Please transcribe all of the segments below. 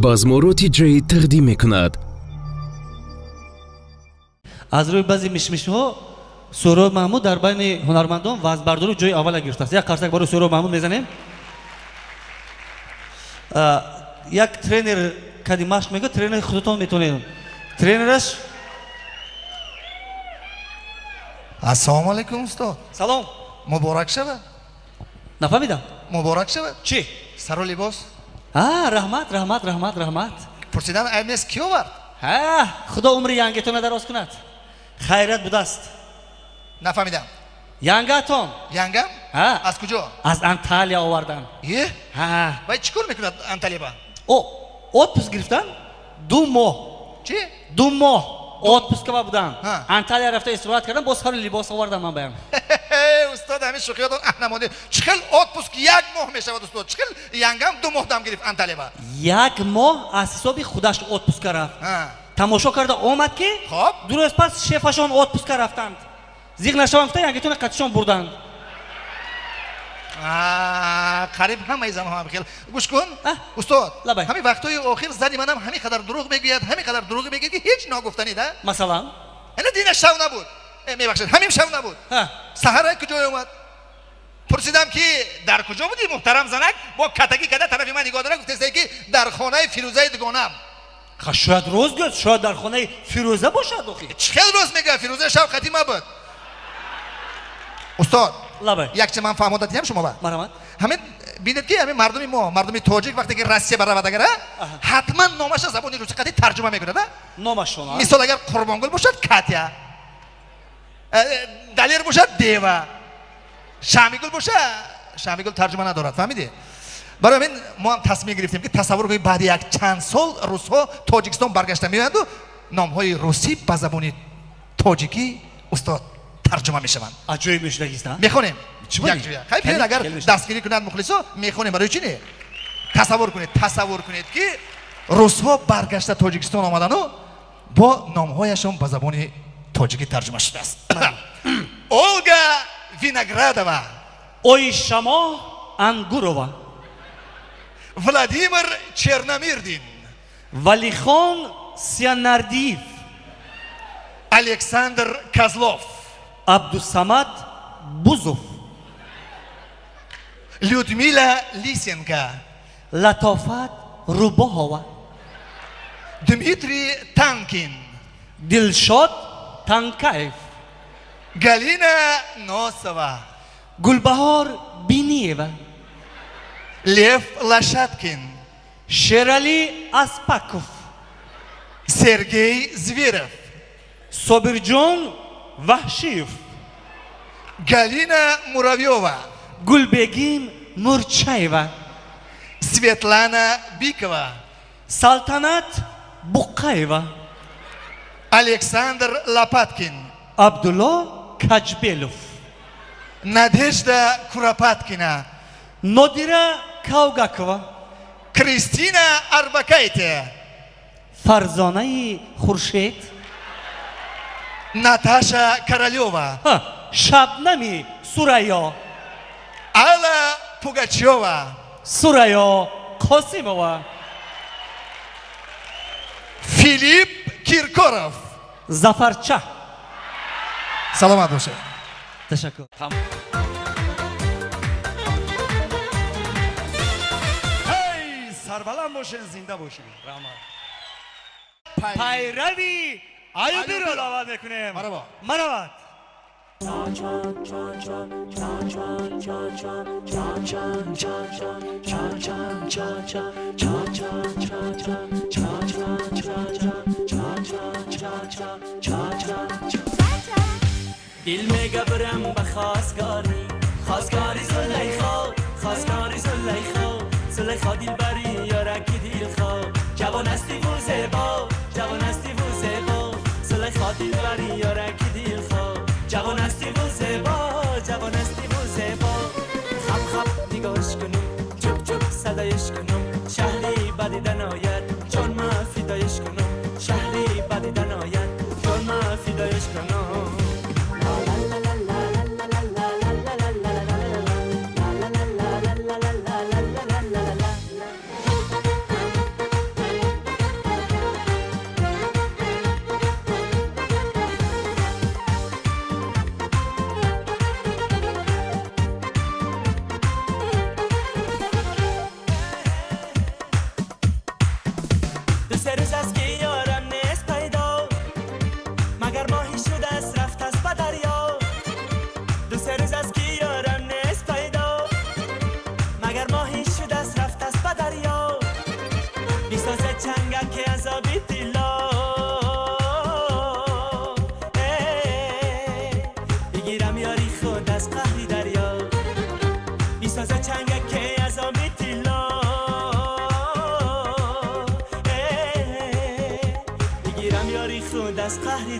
بازمورو TJ تقدیم میکند. از روی بعضی مشمش‌ها سهراب محمود در بین هنرمندان وزنبرداری جای اول گرفته است. یک قرصک برای سهراب محمود میزنیم. یک ترینر کدی مشق میگه، ترینر خودتون میتونید. ترینرش السلام علیکم استاد. سلام. مبارک شود. نفهمیدم. مبارک شود. چی؟ سر و لباس. رحمت. پرسیدم ارنست کی آورد؟ خدا عمر ینگتون دراز کند. خیرت بوده است. نفهمیدم. ینگتون. ینگم؟ از کجا؟ از انطالیا آوردن. باید چیکار میکند انطالیا؟ отпуск گرفتن 2 ماه. چی؟ 2 ماه отпуск که بودن. انطالیا رفته استراحت کردن، با سر لباس آوردم من بیام. استاد همین شوخیاتون نماده. چخل отпуск 1 ماه میشود استاد؟ چخل ینگم 2 ماه دم گرفت انطالیا؟ 1 ماه از حساب خودش отпуск رفت. تماشا کرده آمد که خب درست پس شفشان отпуск رفتند. زیغ نشوند گفته ینگتون قدشان بردند. قریب همه زمان هم خیلی گوش کن استاد. همین وقتای آخر زنی منم همین قدر دروغ میگوید، همین قدر دروغ میگه که هیچ ناگفتنی ده. مثلا اینا دین شب نبود. میبخشید همین شب نبود. سحر کجا اومد؟ پرسیدم که در کجا بودی محترم زنک؟ با کتکی کده طرف من نگاه داره، گفته که در خانه فیروزه دگانم. شاید روز گفت، شاید در خانه فیروزه باشد. چه روز میگه؟ فیروزه شوقتی ما بود. استاد یک چه من فهموده دیم شما با همین بینید که همین مردمی تاجیک وقتی که روسیه برود گره حتما نامش زبانی روسی قطعی ترجمه میکنه ده. نامشون مثال اگر قربانگل باشد کاتیا، دلیر باشد دیوا، شامیگل باشد شامیگل ترجمه ندارد. فهمیدی؟ برای همین ما هم تصمیم گرفتیم که تصور کنید بعد یک چند سال روس‌ها تاجیکستان برگشته میآیند و نام‌های روسی به زبان تاجیکی استاد ترجمه میشوند. عجیب میشه نه؟ میخونیم یک جویا. خیلی اگر دستگیری کنند مخلصا میخونیم. برای چی نه؟ تصور کنید که روس‌ها برگشته تاجیکستان آمدن و با نام‌هایشان به زبان تاجیکی ترجمه شده است. اولگا وینگرادова، ой شما انگورова، ولادیمیر چرنومیردین، ولیخان سیاناردیف، الکساندر کازلوف، عبدالصمد بوزوف، людмила لیسینکا، لطافت روباهова، دمیتری تانکین، دلشاد تانکایف، گالینا نوسова، گلبهار بینیوا، لیف لاشاткин، شیرالی اسپاکوف، سرگей زویرов، صابرجان وحشیف، گالینا موراویова، گلبگین نورچایوا، سветлана بیکова، سلطنت بوقایوا، الکساندر لاپاتکین، عبدالله کجبیلوف، نادежда کورپاتکینا، نادیره کاوگاکوا، کریستینا اربکایته، فرزانه خورشید، ناتاشا کرالیووا، شبنمی سوریا، алла پوگاچیووا، سوریا قاسیمووا، فیلیپ کیرکوروف. زفرچه. سلامت باشه. تشکر. هی سربلند باشین، زنده باشین. پیروی ایوبی رو دعوت میکنیم. مرحبا. دل میگبرم به خواستگاری زلیخا دل بری یارکی دل خوا، جوان استی و زیبا زلیخا دل بری یارکی دل خوا، جوان استی و زیبا خب نگاهش کنم، چوب صدایش کنم، شهری بدیدن آید جان ما فدایش کنم، شهری بدیدن آید جان ما فدایش کنم.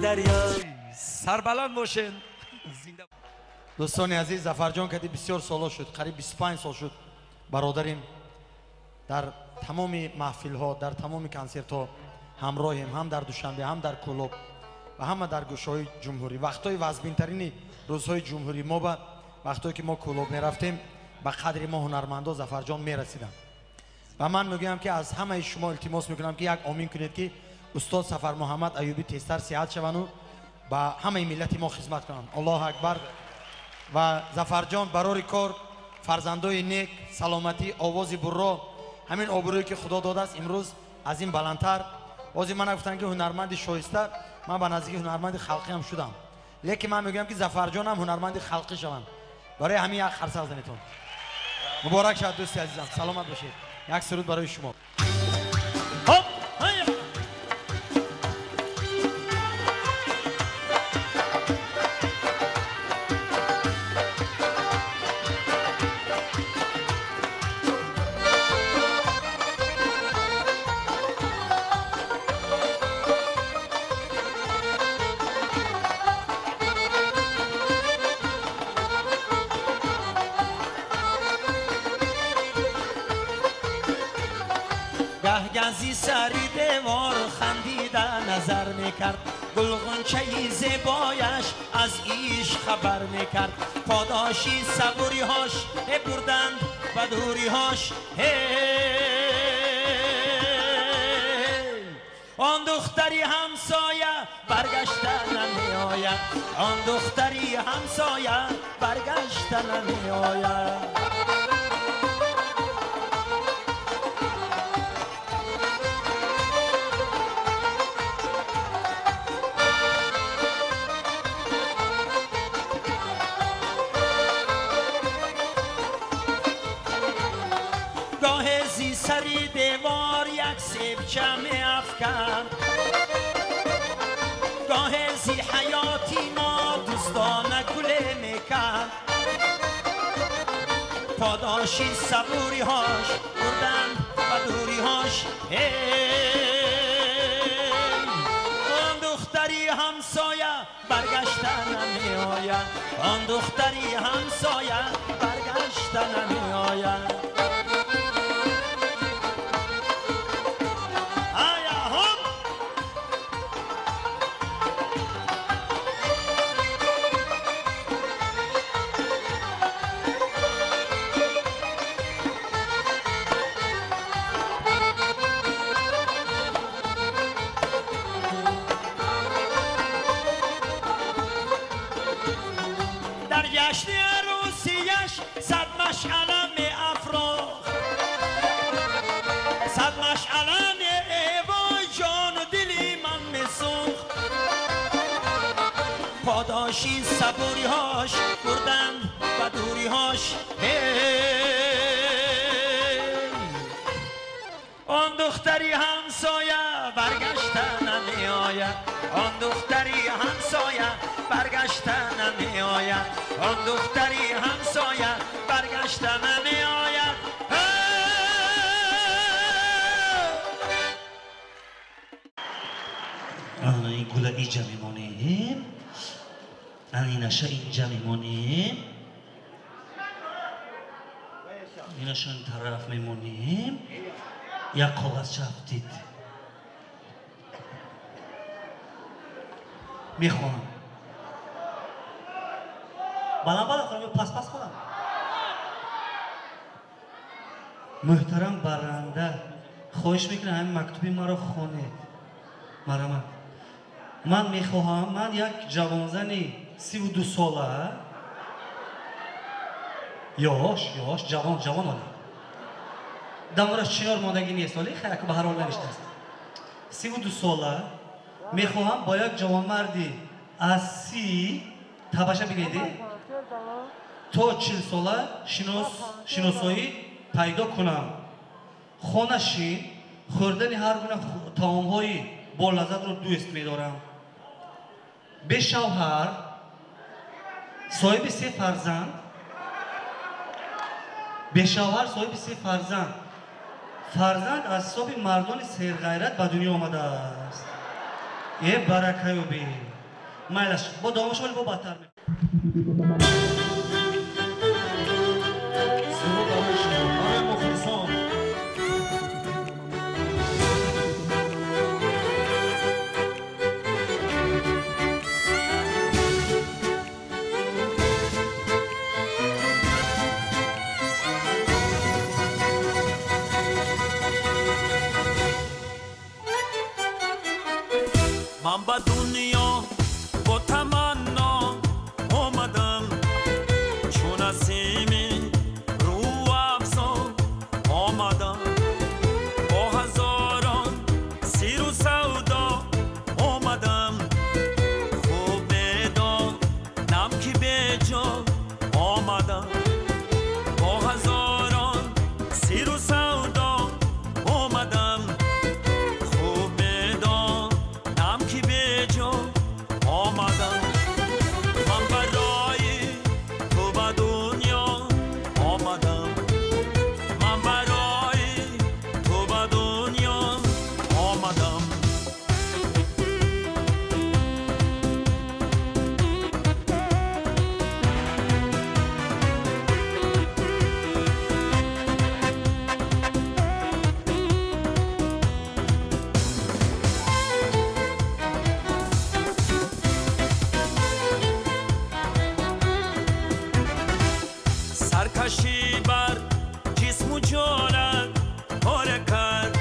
دریا. سربلند باشین. دوستان عزیز، ظفرجان کدی بسیار سالا شد، قریب 25 سال شد برادریم در تمام محفل ها، در تمام کنسرت ها همراهیم، هم در دوشنبه، هم در کلوب و هم در گوشه جمهوری. وقتای وزبین ترین روزهای جمهوری ما با وقتایی که ما کلوب می رفتیم به قدر ما هنرمندا ظفرجان می رسیدم. و من میگم که از همه شما التماس میکنم که یک آمین کنید که استاد سفر محمد ایوبی تیزتر صحت شوند و به همه ملت ما خدمت کنند. الله اکبر. و ظفرجان برای کار فرزندای نیک، سلامتی، آواز برا، همین آبرویی که خدا داده است امروز از این بلندتر. بازی من گفتن که هنرمند شایسته، من به نزدیک هنرمند خلقی هم شدم، لیکن من میگم که ظفرجان هم هنرمند خلقی شوند. برای همین یک خرسه بزنیتون. مبارک شد دوستی عزیزم، سلامت باشید. یک سرود برای شما. گهگزی سری دیوار خندیده نظر میکرد، گلغنچه زیبایش از ایش خبر میکرد. پاداشی صبوری هاش بردند و دوری هاش آن دختری همسایه برگشته نمیآید، آن دختری همسایه برگشته نمیآید. سری دیوار یک سیبچه می افکن، گاه زی حیاتی ما دوستانه گله میکن. پاداشی صبوری هاش بردن و دوری هاش آن دختری همسایه برگشته نمی آید، آن دختری همسایه برگشته نمی آید. جشن عروسیش صد مشعله می افروخت، صد مشعله وای جان و دلی من می سوخت. پاداشی صبوری هاش بردن و دوری هاش آن دختری همسایه برگشته نمی آید، آن دختری همسایه برگشته نمی آید، آن دختری همسایه برگشته نمی آید. آن این گل اینجا میمونیم، این نشه اینجا میمونیم، اینشون طرف میمونیم. یک کاغذ چاپتید میخوام بالا کنم یا پس کنم. محترم برنده خواهش میکنم همین مکتوبی ما رو خونید. مرحمت. من میخواهم من یک جوانزنی 32 ساله یاش جوان آلی دمارش چنار ماندگی نیست ولی خیلی که به هر حال نوشته است. 32 ساله میخواهم با یک جوان مردی از 30 تبشه بگیدی تا 40 ساله شناسایی پیدا کنم. خانشین خوردن هر گونه طعام‌های با لذت رو دوست می‌دارم. به شوهر صاحب 3 فرزند، به شوهر صاحب 3 فرزند، فرزند از حساب مردان سرغیرت به دنیا آمده است. یه برکه و بی مایلش با دامش ولی با بدتر می سرود برای شما برای مخلصان من به دنیا با تمنا آمدم چون نسیم رو افزا آمدم با هزاران سیر و سودا آمدم خوب میدانم که به جا آمدم با هزاران سیر و سودا آمدم خوب میدانم که به جا آمدم من برای تو به دنیا آمدم من برای تو به دنیا آمدم سرکشی بر جسم و جانت پاره کرد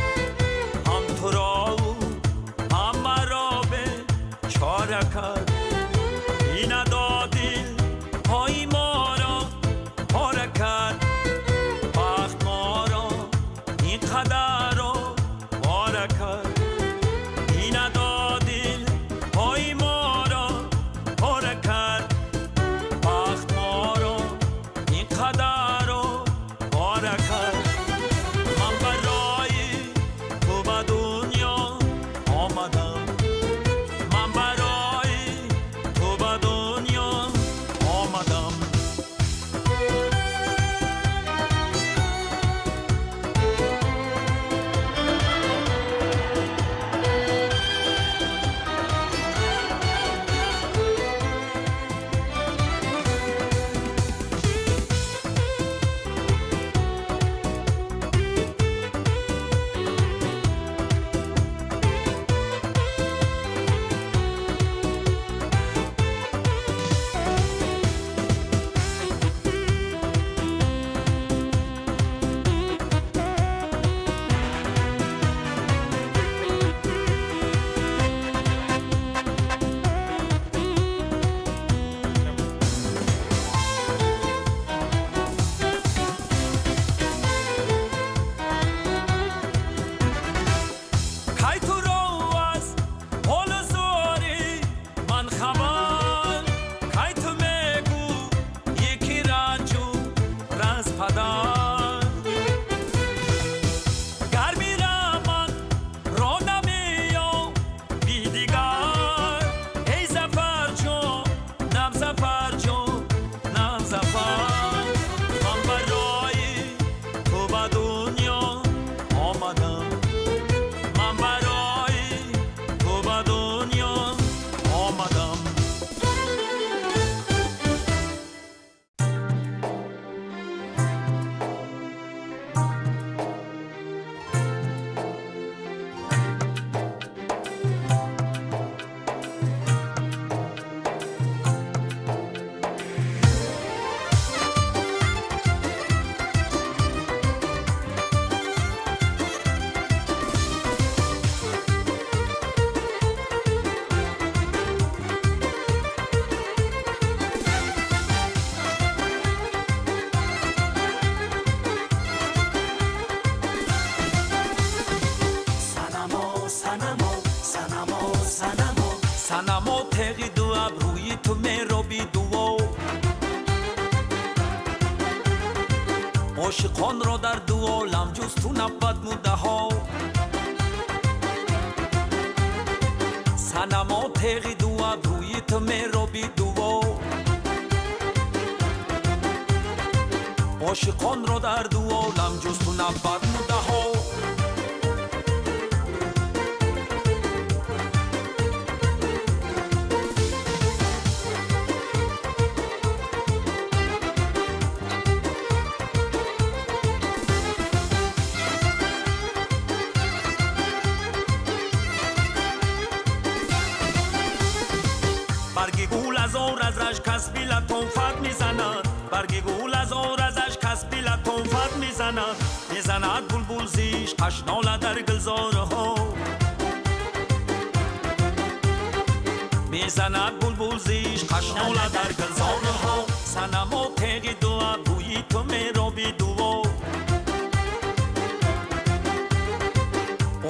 هم تو را و هم مرا به چاره کرد این ندادی پای ما را پاره کرد بخت ما را این قدر را پاره کرد این ندادی پای ما را پاره کرد بخت ما را این قدر رو پاره کرد من برای تو به دنیا آمدم من برای تو به دنیا آمدم کی تو رو از حال زاری من خبر کی تو میگو یکی رنجو رنز پدر گر میرم من را نمیام بی دیگر ای زفر جان نم زفر جان نم زفر من برای تو به دنیا آمدم من برای تو به دنیا آمدم سنما تغی دو ابروی تو میرا بی دو عاشقان را در دو عالم جز تو نبود مده ها سنما تغی دو ابروی تو میرا بی دو عاشقان را در دو عالم جز تو نبود مده ها ازش کس بی لطافت میزند برگ گل از آر ازش کس بی لطافت میزند میزند بلبل زیش قشناله در گلزاره ها میزند بلبل زیش قشناله در گلزاره ها صنما تیغ دو بوی تو میرابی دو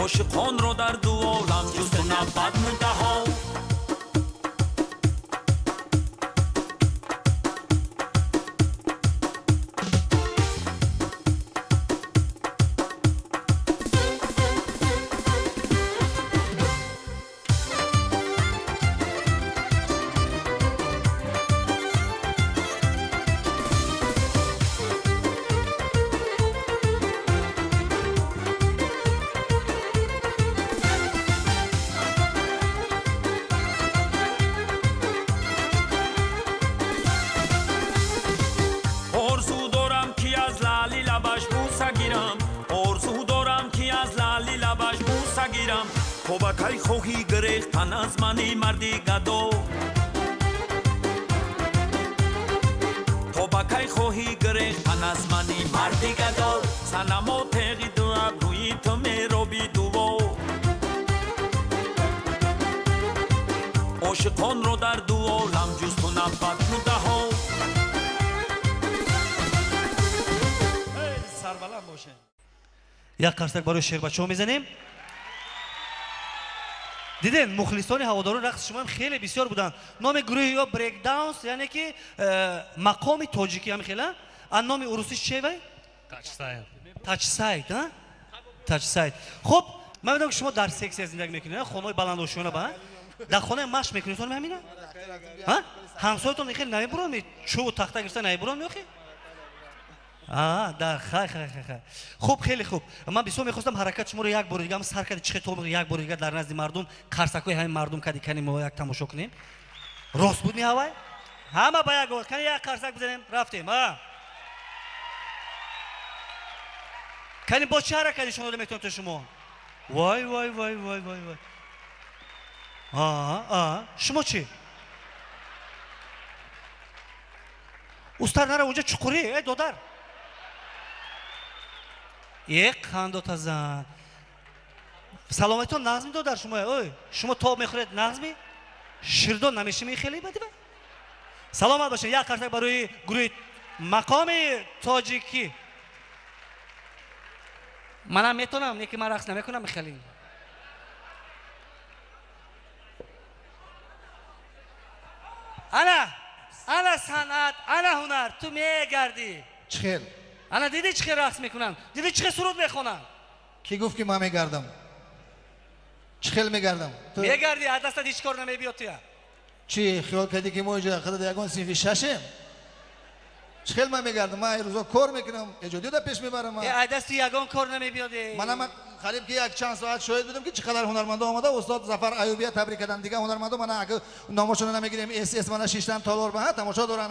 عاشقان رو در دو عالم جز تو نبود مونده ها تو با کی خواهی گریختن از منی مردی گدو تو با کی خواهی گریختن از منی مردی گدو صنما تیغی دو ابروی تو میرابی دو عاشقان رو در دو عالم جز تو نبود مونده ها سربلند باشه یک قرصک برای شعر بچه‌ها میزنیم دیدین مخلصان هواداران رقص شما هم خیلی بسیار بودن نام گروه یا بریک دانس یعنی که مقام تاجیکی هم خیلی ان نام روسیش چیه وای تاچ ساید ها تاچ ساید خب من میدونم که شما در سکسی زندگی میکنید خانه بلند آشیانه با در خانه مشق میکنید تو همینه ها همسایتون خیلی نمیبرون چو تخته گرفته نمیبرون میخوای در خیلی خوب خیلی خوب من بسیار میخواستم حرکت شما رو یک بار دیگه هم سر کردی چه تو یک بار دیگه در نزد مردم قرصکای همین مردم کدی کنیم ما یک تماشا کنیم راست بود میهوای همه با یک کنی یک قرصک بزنیم رفتیم ها کنی با چه حرکتی شما رو میتونم تو شما وای وای وای وای وای وای شما چی استاد نره اونجا چقوری ای دودر یک خندو تزن سلامتون نظمی دو در شما اوی شما تاب میخورید نظمی شیردون نمیشی خیلی بدی با سلامت باشه یک قرصک برای گروه مقام تاجیکی منم میتونم یکی من رقص نمیکنم خیلی انا صنعت انا هنر تو میگردی چخیل انا دیدی چه رقص میکنن دیدی چه سرود میخونن کی گفت که من میگردم چخیل میگردم تو میگردی از دستت هیچ کار نمیبیاد تو چی خیال کردی که ما اینجا خدا یگان صنفی ششم چخیل من میگردم من روزا کار میکنم اجازه ده پیش میبرم من از دست یگان کار نمیبیاد منم خلیب که یک چند ساعت شاهد بودم که چقدر هنرمندا اومده استاد ظفر ایوبی تبریک کردن دیگه هنرمندا من اگه نامشون نمیگیریم اس من 6 تالار به تماشا دارن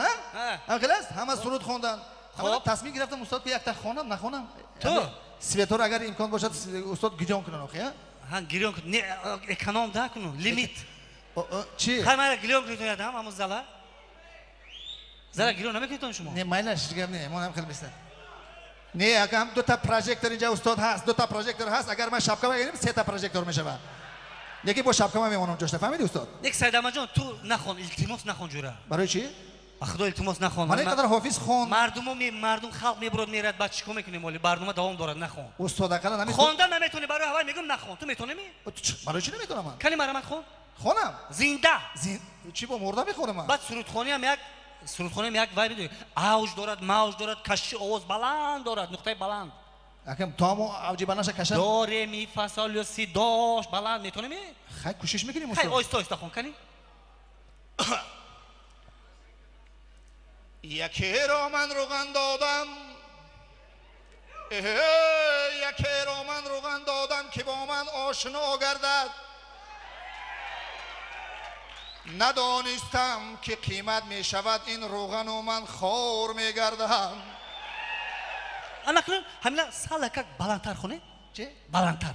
ها خلاص همه سرود خوندن خب تصمیم گرفتم استاد که یک تا خونم نخونم تو سویتور اگر امکان باشد استاد گیجان کنن آخه ها گیجان کن نه اکونوم ده کنن لیمیت چی خیلی گیجان کنید یادم همون زلا گیجان نمیکنید شما نه مایلش دیگه نه من هم خیلی میستم نه اگه هم دو تا پروژکتور اینجا استاد هست دو تا پروژکتور هست اگر من شبکه بگیرم سه تا پروژکتور میشه با یکی با شبکه من میمونم جوش فهمیدی استاد یک سیدم جان تو نخون التماس نخون جوره برای چی خدا التماس نخون من اینقدر حافظ خون مردم خلق میبرد میرد بعد چیکار میکنی مولی برنامه دوام دارد نخون استاد اقلا نمیتونی خوندن نمیتونی برای هوای میگم نخون تو میتونی برای چی نمیتونم من کلمه رو من خونم زنده چی با مرده میخونم من بعد سرودخوانی هم یک وای میدونی اوج دارد موج دارد کشی آواز بلند دارد نقطه بلند اگه تامو اوجی بناشه کشم دو ره می فا سول یا سی داش بلند میتونی خیلی کوشش میکنیم خیلی آهسته خون کنی یکی رو من روغن دادم یکی رو من روغن دادم که با من آشنا گردد ندانستم که قیمت می شود این روغن و من خور می گردم انا کنم همینا سال که بلندتر خونه چه؟ بلندتر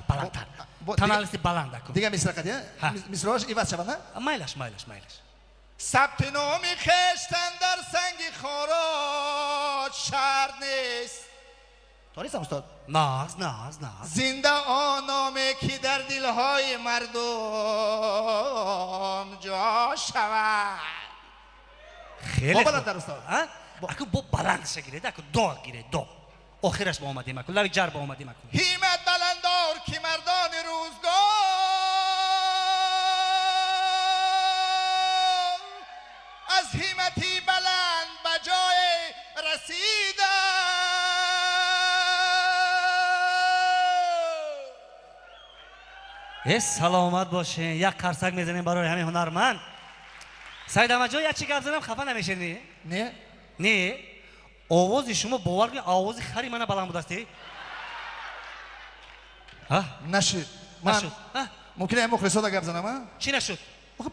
تنالستی بلند کن دیگه میسرقه دیگه میسراش ایوز شود نه؟ مایلش ثبت نام خشتن در سنگ خارات شرط نیست. تا نیستم استاد؟ ناز زنده آن نامه که در دلهای مردم جا شود. خیلی با خوب. بلند در استاد. اکو با بلند شگیره اکو دو گیره دو آخرش با اومدیم اکو لبی جر با اومدیم اکو همت بلندار که مردان روزگار از همتی بلند به جای رسیدن. سلامت باشین. یک قرصک میزنیم برای همین هنرمند. سعید احمد جان یک چی گفت زدم خفه نمیشین؟ نه آواز شما باور کنید آواز خری من بلند بود استی؟ نشد. من ممکنه مخلصات گپ زنم؟ چی نشد؟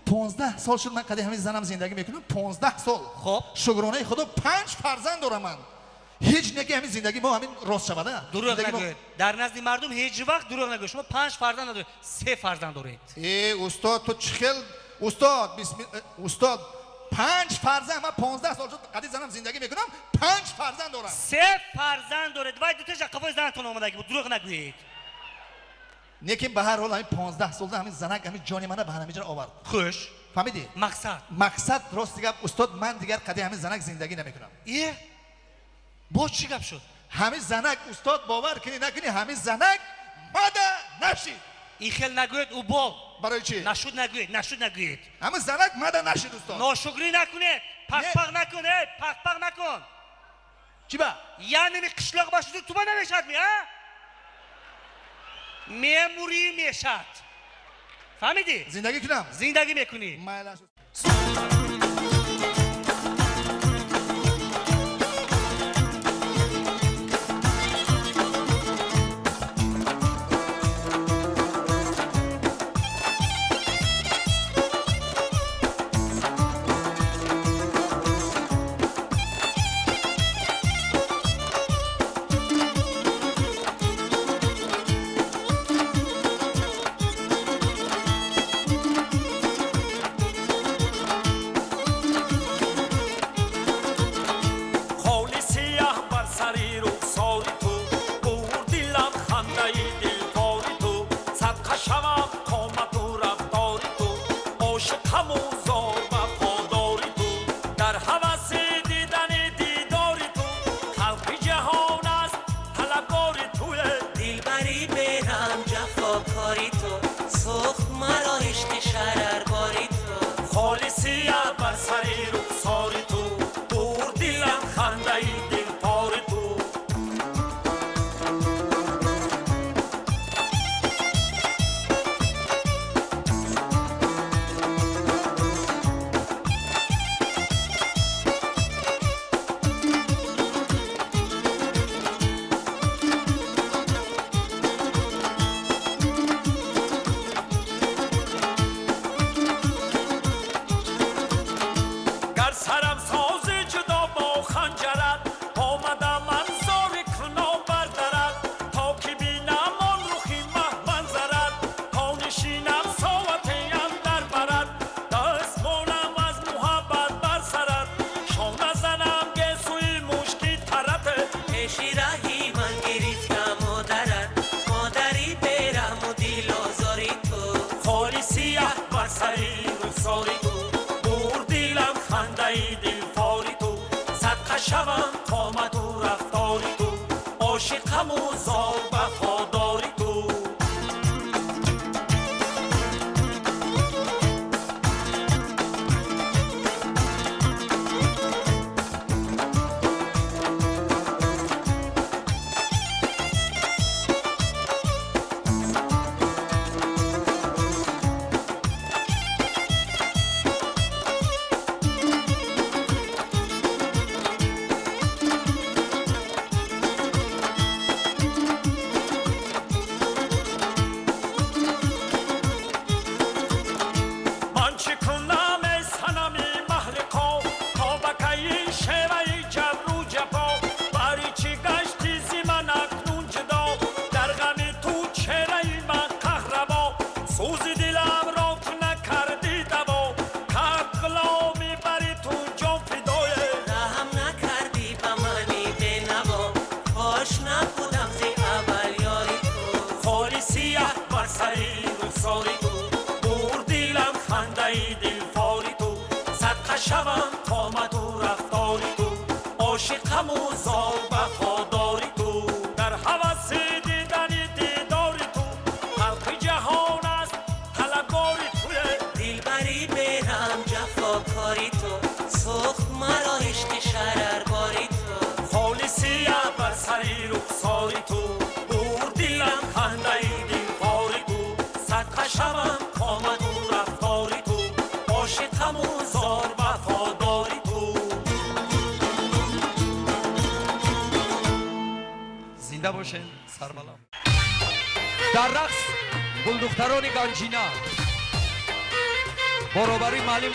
15 سال شد من قدی همین زنم زندگی میکنم. 15 سال. خب شکرانه خدا 5 فرزند دارم من. هیچ نگه همین زندگی ما همین راست شده. دروغ نگوید. در نزد مردم هیچ وقت دروغ نگوید. شما 5 فرزند ندارید. 3 فرزند دارید. استاد تو چخل استاد استاد 5 فرزند. من 15 سال شد قدی زنم زندگی میکنم. 5 فرزند دارم. 3 فرزند دارید. باید دو تا قفای زنتون اومده بود. دروغ نگوید. لیکن به هر حال همین 15 سال همین زنک همین جانی منو به همین جا آورد. خوش. فهمیدی؟ مقصد راست دیگه استاد من دیگر قدی همین زنک زندگی نمیکنم. با چی گپ شد؟ همین زنک استاد باور کنی نکنی همین زنک مده نشید. این خیل نگوید او بال. برای چی؟ نشود نگوید. همین زنک مده نشید استاد. ناشکری نکنید. پق نکنید. پق نکن. چی با؟ یعنی قشلاق باشید تو با نمیشد می ها؟ میموری میشد. فهمیدی؟ زندگی کنم. زندگی میکنی. زنده باشین سربلند. در رقص گلدختران گنجینه برابری معلم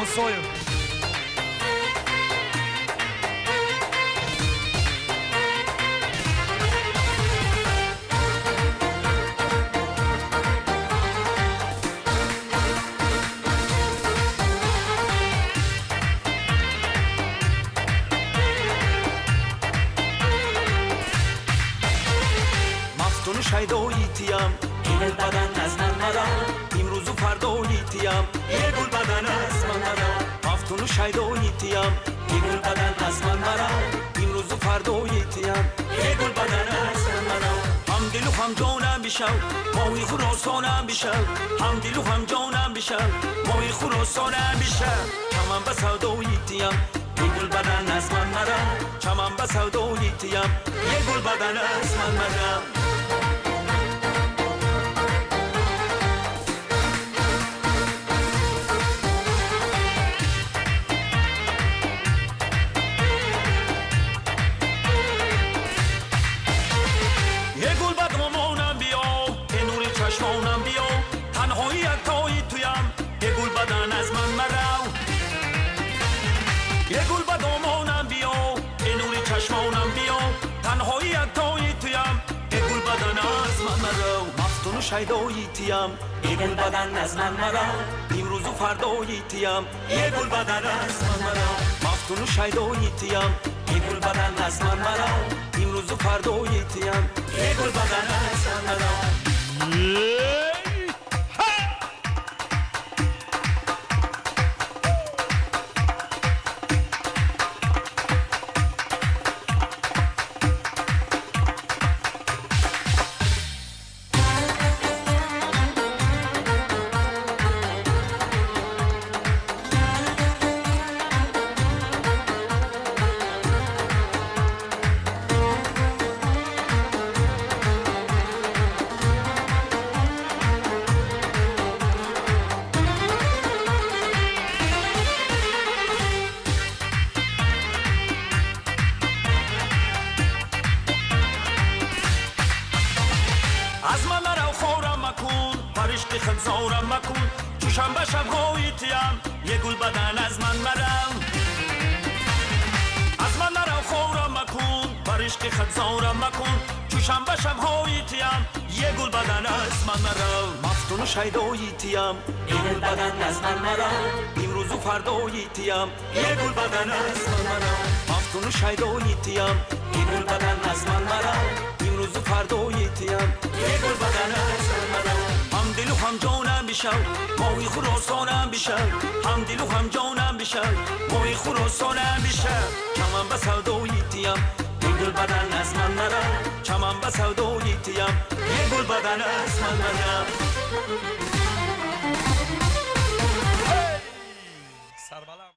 مسایب. مفتون شیدایی تیم این بدن از من مرا امروز و فردایی تیم یه گل بدن از من مرا مفتون شیدایی تیم این گل بدن از من مرا امروز و فردایی تیم یه گل بدن از من مرا هم دل و هم جانم بشم ماهی خراسانم بشم هم دل و هم جانم بشم ماهی خراسانم بشم چمن به سودایی تیم یه گل بدن از من مرا چمن به سودایی تیم یه گل بدن از من مرا شیدایی تیم یه گل بدن از من مرا امروز و فردایی تیم یه گل بدن از من مرا مفتون و شیدایی تیم یه گل بدن از من مرا امروز و فردایی تیم یه گل بدن از من مرا خنزارم مکن چوشم به شب‌های تیم یه گل بدن از من مرم از من نرو خورم مکن بر عشق خنزارم مکن چوشم به شب‌های تیم یه گل بدن از من مرم مفتون و شیدایی تیم یه گل بدن از من مرم امروز و فردایی تیم یه گل بدن از من مرم مفتون و شیدایی تیم یه گل بدن از من مرم امروز و فردایی تیم یه گل بدن از من مرم هم دل و هم جانم بشم ماهی خراسانم بشم هم دل و هم جانم بشم ماهی خراسانم بشم چمن به سودایی تیم یه گل بدن از من مرم چمن به سودایی تیم یه گل بدن از من مرم سربلند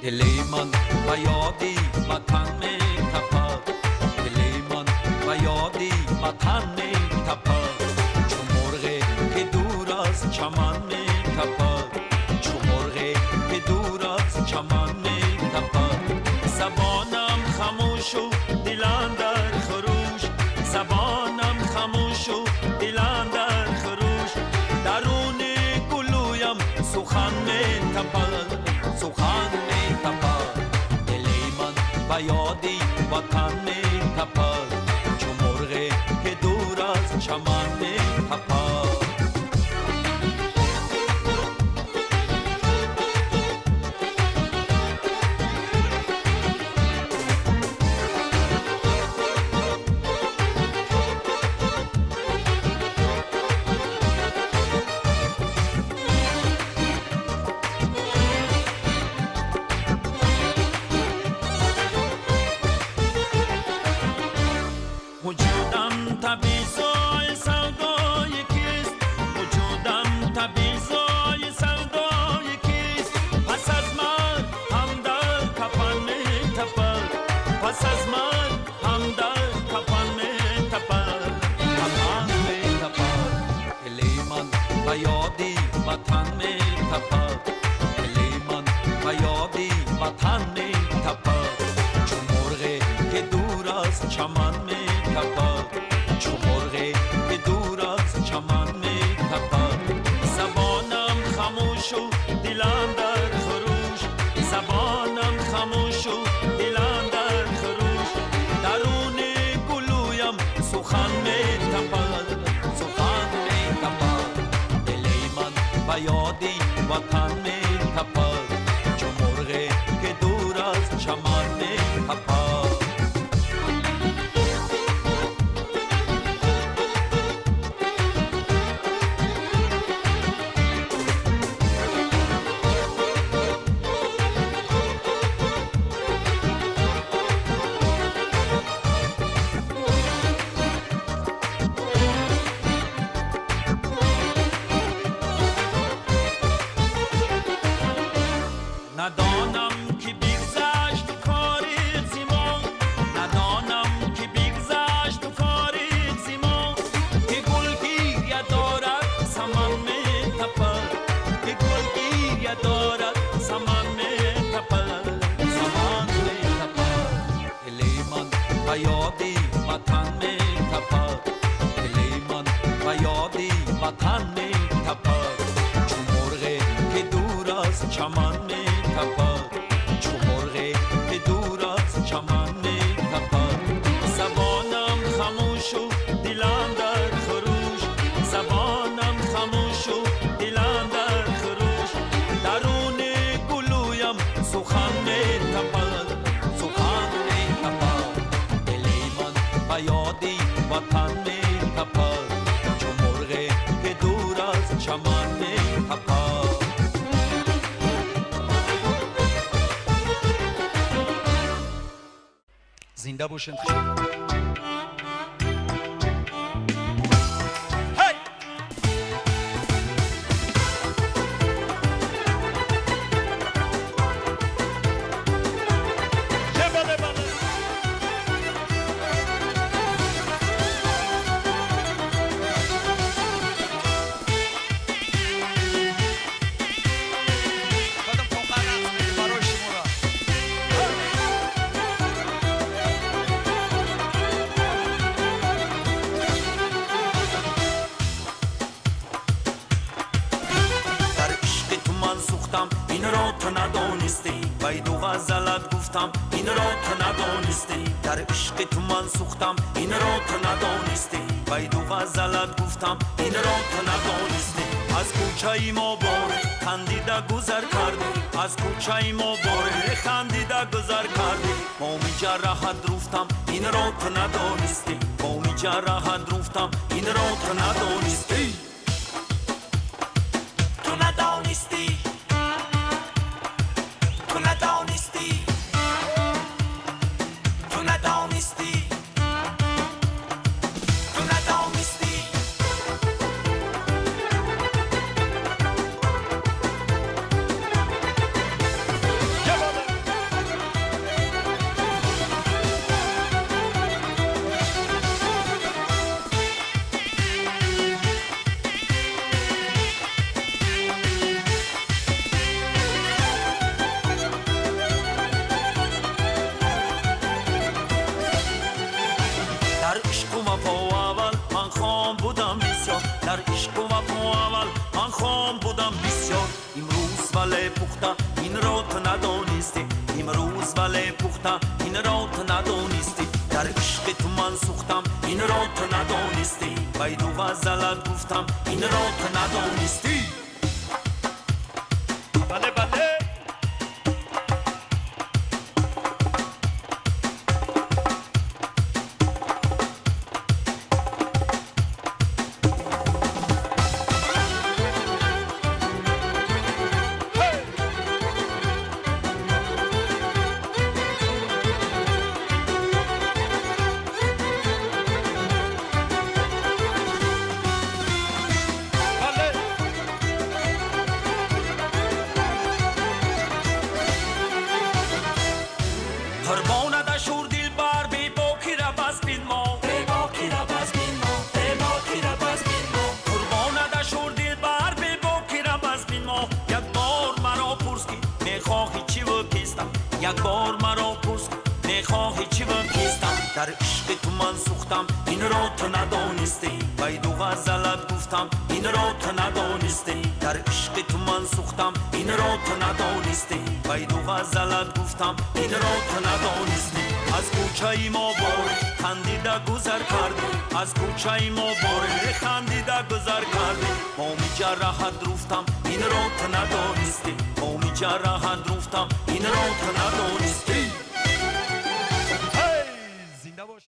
دلی من به یادی وطن می تپد دلی من به یادی وطن می تپد چو مرغی که دور از چمن می تپد چو مرغی که دور از چمن می تپد زبانم خاموش و دلم در خروش زبانم خاموش و دلم در خروش درون گلویم سخن می تپد سخن می تپد دلی من به یادی وطن می تپد چو مرغی که دور از چمن می تپد یادی وطن می تپد دل من به یادی وطن می تپد چون مرغی که دور از چمن می تپد چون مرغی که دور از چمن می تپد زبانم خاموش و دلم در خروش زبانم خاموش و دلم در خروش درون گلویم سخن می تپد سخن می تپد دل من به یادی وطن می تپد چون مرغی که دور از چمن می تپد ندانم که بگذشت کاری زمان ندانم که بگذشت کاری زمان که گلگیریه دارد سمن می تپد که گلگیریه دارد سمن می تپد سمن می تپد دل من به یادی وطن می تپد دل من به یادی وطن می تپد چون مرغی که دور از چمن می تپد چون مرغی که دور از چمن می تپد زبانم خاموش و دلم در خروش زبانم خاموش و دلم در خروش درون گلویم سخن می تپد سخن می تپد دل من به یادی وطن می تپد چون مرغی که دور از چمن می تپد زنده باشین این را تو ندانستی بید و غزلت گفتم این را تو ندانستی در عشق تو من سوختم این را تو ندانستی بید و غزلت گفتم این را تو ندانستی از کوچه ما باره خندیده گذر کردی از کوچه ما باره خندیده گذر کردی با می جرحت رفتم این را تو ندانستی با می جرحت رفتم این را تو ندانستی تو ندانستی تو ندانستی تو ندانستی تو ندانستی در عشق و وفا اول من خام بودم بسیار امروز ولی پخته این را تو ندانستی امروز ولی پخته این را تو ندانستی در عشق تو من سوختم این را تو ندانستی بید و غزلت گفتم این را تو ندانستی بله بله من سوختم این را تو ندانستی بید و غزلت گفتم این را تو ندانستی در عشق تو من سوختم این را تو ندانستی بید و غزلت گفتم این را تو ندانستی از کوچه ما بار خندیده گذر کردی از کوچه ما بار خندیده گذر کردی با می جرحت رفتم این را تو ندانستی با می جرحت رفتم این را تو ندانستی زنده باش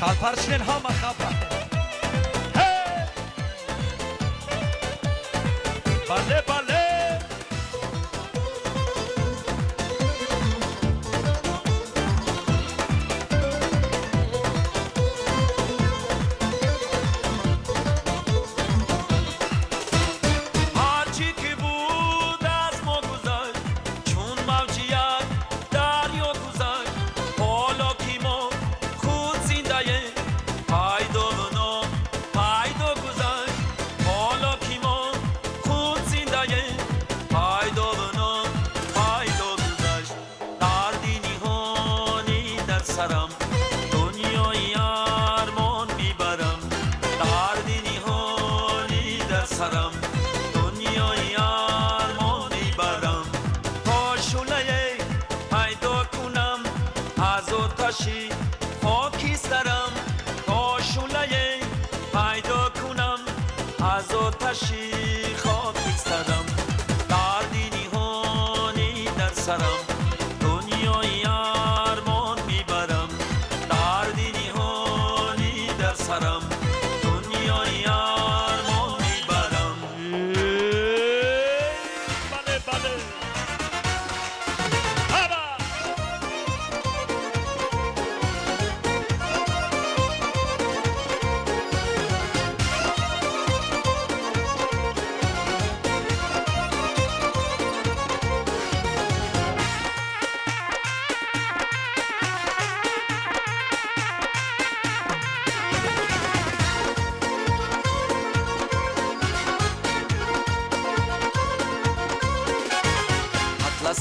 شالپرشنین ها مخبر بله بله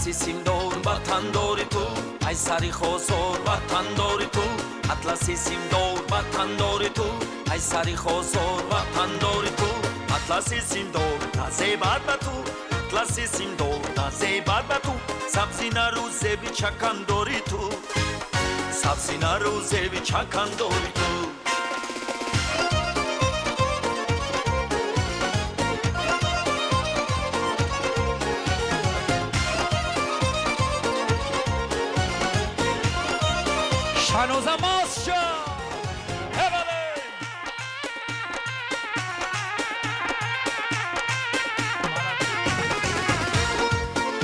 اطلسی سیمدور وطن داری تو ای سری خوزور وطن داری تو اطلسی سیمدور وطن داری تو ای سری خوزور وطن داری تو اطلسی سیمدور نزیبت به تو اطلسی سیمدور نزیبت به تو سبزی نروزه بی چکن داری تو سبزی نروزه بی چکن داری تو شنوزه ماست شد هباله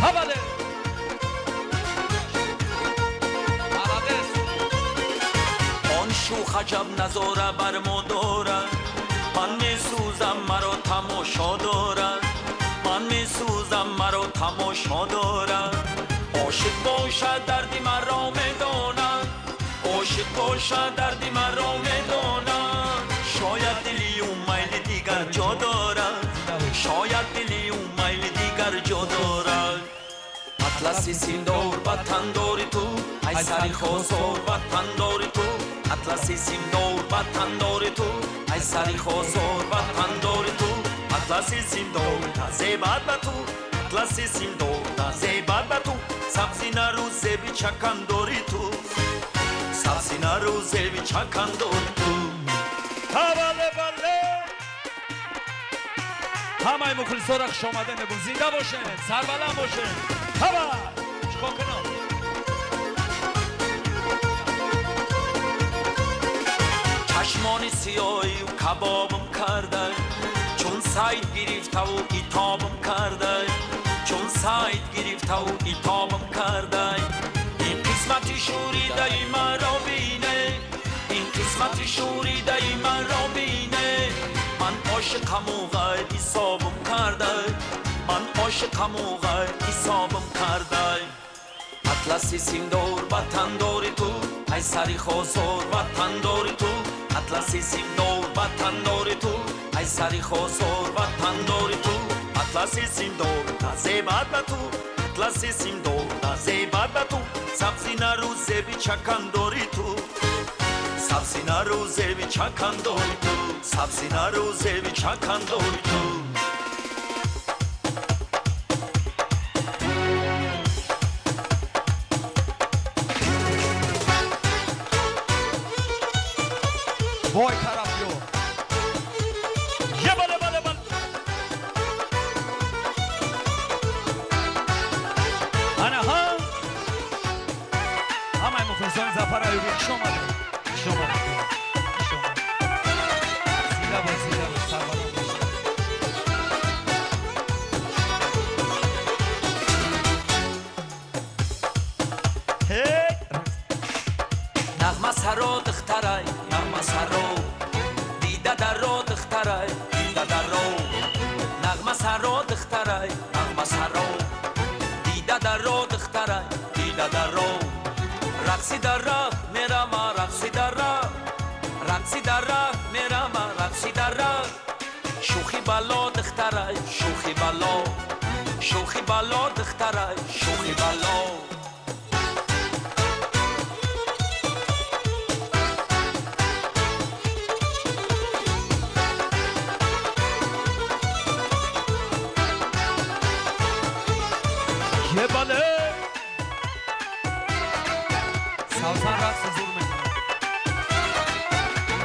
هباله آن شوخ عجب نظاره بر ما دارد من می سوزم مرا تماشا دارد من می سوزم مرا تماشا دارد عاشق باشد دردی مرا میداند عاشق باشد دردی مرا میداند شاید دلی اون میل دیگر جا دارد شاید دلی اون میل دیگر جا دارد اطلسی سیمدور وطن داری تو ای سری خوزور وطن داری تو اطلسی سیمدور وطن داری تو ای سری خوزور وطن داری تو اطلسی سیمدور نزیبت به تو اطلسی سیمدور نزیبت به تو سبزی نروزه بی چکن داری تو سبزی نروزه بی چکن داری تو بله بله همه مخلصا را خوش آمده میگم زنده باشین سربلند باشین هوا چیکار کنم چشمان سیاهی و کبابم کرده چون سعید گرفته و ایتابم کرده چون سعید گرفته و ایتابم کرده این قسمتی شوریده ای مرا بینه این قسمتی شوریده ای مرا بینه من عاشقم و غیر حسابم کرده من عاشقم و غیر حسابم کرده اطلسی سیمدور وطن داری تو ای سری خوزور وطن داری تو اطلسی سیمدور وطن داری تو ای سری خوزور وطن داری تو اطلسی سیمدور نزیبت به تو اطلسی سیمدور نزیبت به تو سبزی نروزه بی چکن داری تو سبزی نروزه بی چکن داری تو سبزی نروزه بی چکن داری تو وای طرف یو یه بله بله بله انا ها همه مخلصان زفر علیوی خوش آمده خوش آمده خوش آمده زیده باش زیده باش سربلند باش نغمه سرا دختره نغمه سرا دیده در را دختره دیده در را نغمه سرا دختره نغمه سرا دیده در را دختره دیده در را رقصی در راه میرم رقصی در راه رقصی در راه میرم رقصی در راه شوخی بالا دختره شوخی بالا شوخی بالا دختره شوخی بالا یه بله سوزن رقص زور میکنه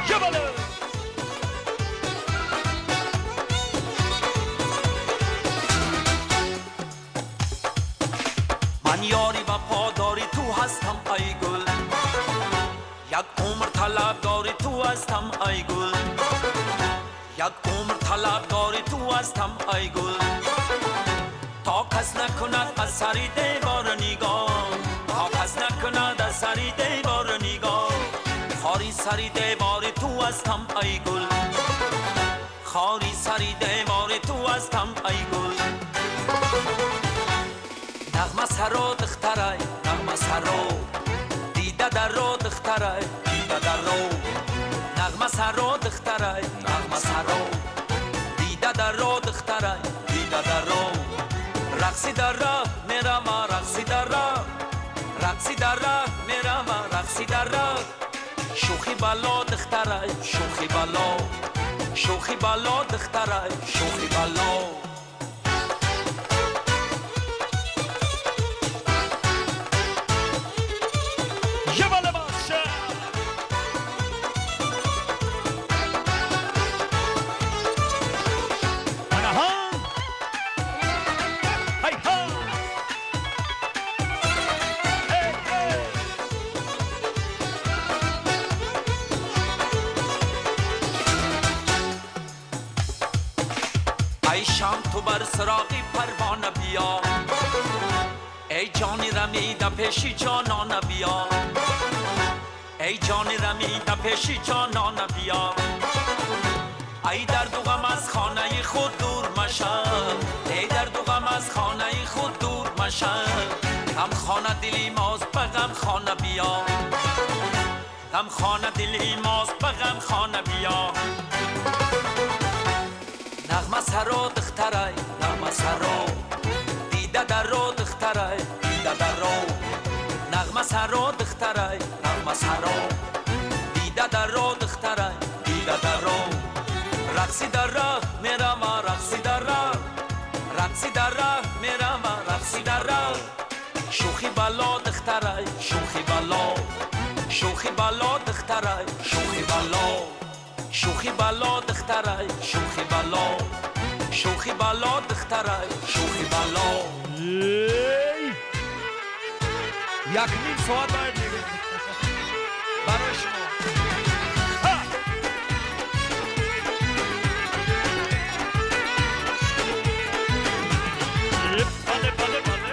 یه بله من یاری و پاداری تو هستم ای گل یک عمر طلب داری تو هستم ای گل یک عمر طلب داری تو هستم ای گل تا کس نکند از سری دیوار نگاه تا کس نکند از سری دیوار نگاه خاری سری دیوار تو هستم ای گل خاری سری دیوار تو هستم ای گل نغمه سرا دختره نغمه سرا دیده در رو دختره دیده در رو نغمه سرا دختره نغمه سرا دیده در رو دختره دیده در رو رقصی در راه میرم رقصی شوخی بالا دختره شوخی بالا شوخی بالا دختره شوخی بالا ای شام تو بر سراغی پروانه بیا ای جانی رمیده پیشی جانانه بیا ای جانی رمیده پیشی جانانه بیا ای درد و غم از خانه خود دور مشم ای درد و غم از خانه خود دور مشم غم خانه دلی ماست به غم خانه بیا غم خانه دلی ماست به غم خانه بیا نغمه سرا دختره نغمه سرا دیده در رو دختره دیده در رو نغمه سرا دختره نغمه سرا دیده در رو دختره دیده در رو رقصی در راه میرم رقصی در راه رقصی در راه میرم رقصی در راه شوخی بالا دختره شوخی بالا شوخی بالا دختره شوخی بالا شوخی بالا دختره شوخی بالا شوخی بالا دختره شوخی بالا یک نیم ساعت باید دیگه برای شما بله بله بله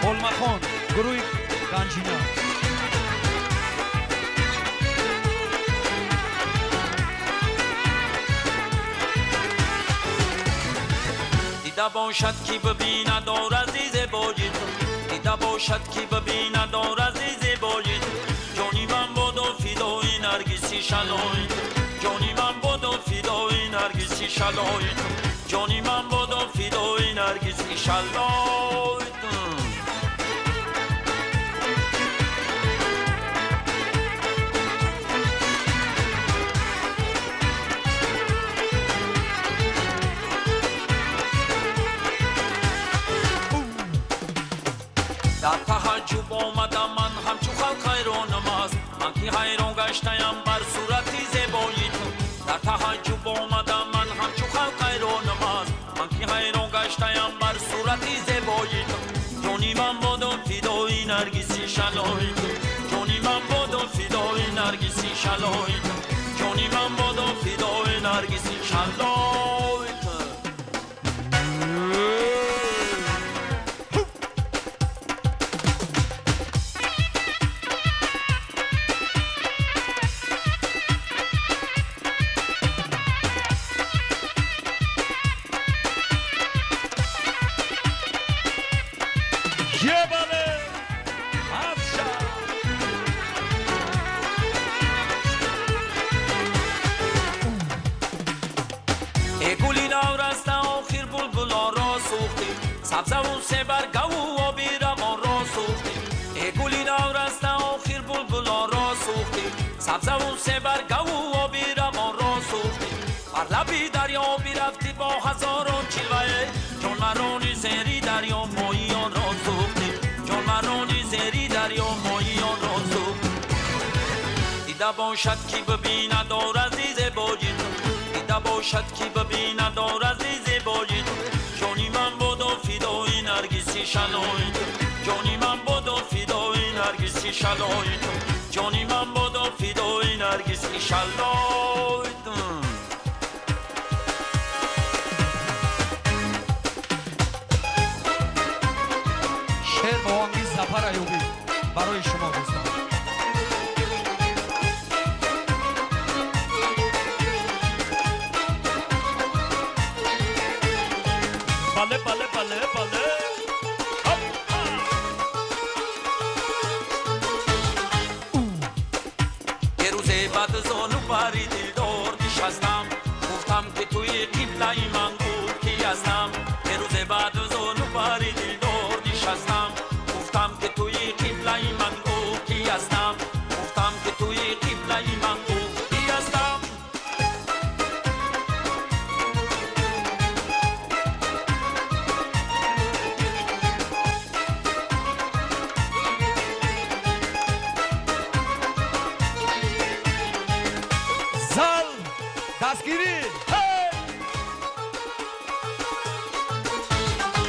علمخان گروه گنجینا دیده باشد کی ببیند دار عزیز باید دیده باشد کی ببیند دار عزیز باید جانی من بود و فدای نرگسی شلاید جانی من بود و فدای نرگسی شلاید جانی من بود و فدای نرگسی شلاید در تحجب آمدم من همچو خلق حیرانم است من که حیران گشتم بر صورتی زیبایی تو در تحجب آمدم من همچو خلق حیرانم است من که حیران گشتم بر صورتی زیبایی تو جانی من بود و فدای نرگسی شلایی تو جانی من بود و فدای نرگسی شلایی تو جانی من بود و فدای نرگسی شلایی تو سبزه و سبرگه و آبی روان را سوختی ای گلی نورسته آخر بلبلا را سوختی سبزه و سبرگه و آبی روان را سوختی بر لبی دریا بیرفتی با هزاران چلوه جان مرانی زیری دریا ماهیان را سوختی جان مرانی زیری دریا ماهیان را سوختی دیده باشد کی ببیند دار عزیز باید دیده باشد کی ببیند دار عزیز باید جانی من بود و فدای نرگسی شلایی جانی من بود و فدای نرگسی شلایی جانی من بود و فدای نرگسی شلایی شعر با آهنگ ظفر ایوبی برای شما دوستان بله بله بله بله یه روز بعد از آنو بری دلدار نشستم گفتم که توی قبله من بود کی هستم یه روز بعد از آنو بری دلدار نشستم گفتم که توی قبله من بود کی هستم دستگیری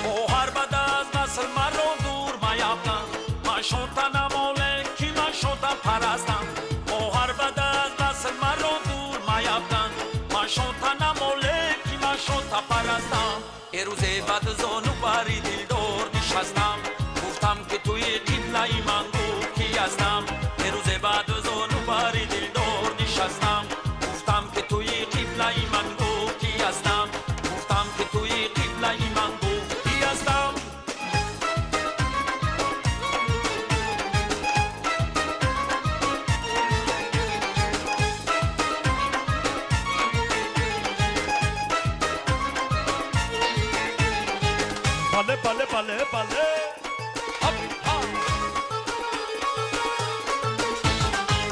او هر بد از نسل مرا دور میابدم من شدم مالکی من شدم پرستم او هر بد از نسل مرا دور میابدم من شدم مالکی من شدم پرستم یه روز بعد زانو بری دلدار نشستم گفتم که توی قبله من گفت کی هستم یه روز بعد زانو بری دلدار نشستم گفتم که توی قبله من گفت کی هستم گفتم که توی قبله من گفت کی هستم بله بله بله بله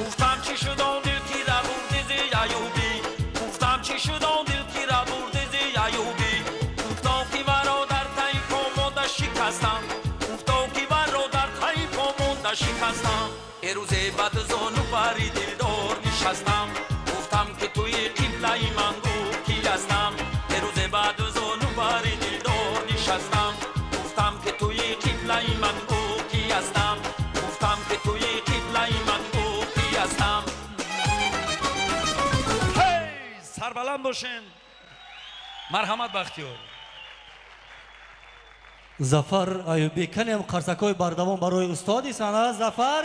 گفتم چی شد آن دل کی را برده ز ایوبی گفتم چی شد آن دل کی را برده ز ایوبی گفتا کی برادر تای پامونده شکستم گفتا کی برادر تای پامونده شکستم یه روز بعد زانو بری دلدار نشستم گفتم که توی قبله من گفت کی هستم یه روز بعد زانو بری دلدار نشستم گفتم که توی قبله من گفت کی هستم گفتم که توی قبله من گفت کی هستم هی سربلند باشین مرحمت بختیار зафар аюбӣ канем қарсакҳои бардавом барои устоди сана зафар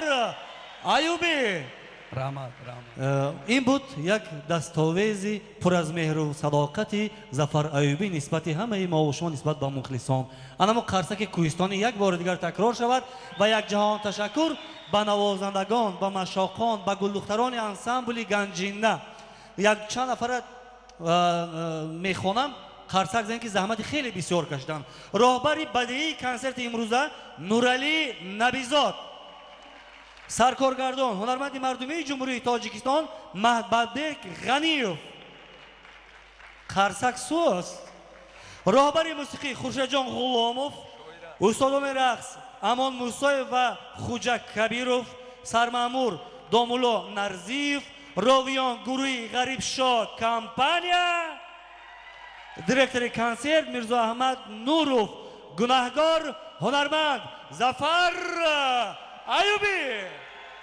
аюбӣ рахмат рахмат ин буд як дастовези пур аз меҳру садоқати зафар аюбӣ нисбати ҳамаи мо шумо нисбат ба мухлисон анамо қарсаки кӯҳистони як бори дигар такрор шавад ва якҷаҳон ташаккур ба навозандагон ба машоқон ба гулдухтарони ансамбли ганҷинна як чанд нафара мехонам қарсак зен ки заҳмати хеле бисёр кашиданд роҳбари бадеии консерти имрӯза нуралӣ набизод саркоргардон ҳунарманди мардумии ҷумҳурии тоҷикистон маҳбатбек ғаниев қарсак суост роҳбари мусиқӣ хуршедҷон ғуломов устодони рақс амон мусоев ва хуҷа кабиров сармаъмур домулло нарзиев ровиён гурӯҳи ғарибшод компания директори консерт мирзо аҳмад нуров гунаҳгор ҳунарманд зафар аюбӣ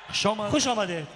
خوش آمد хуш омадед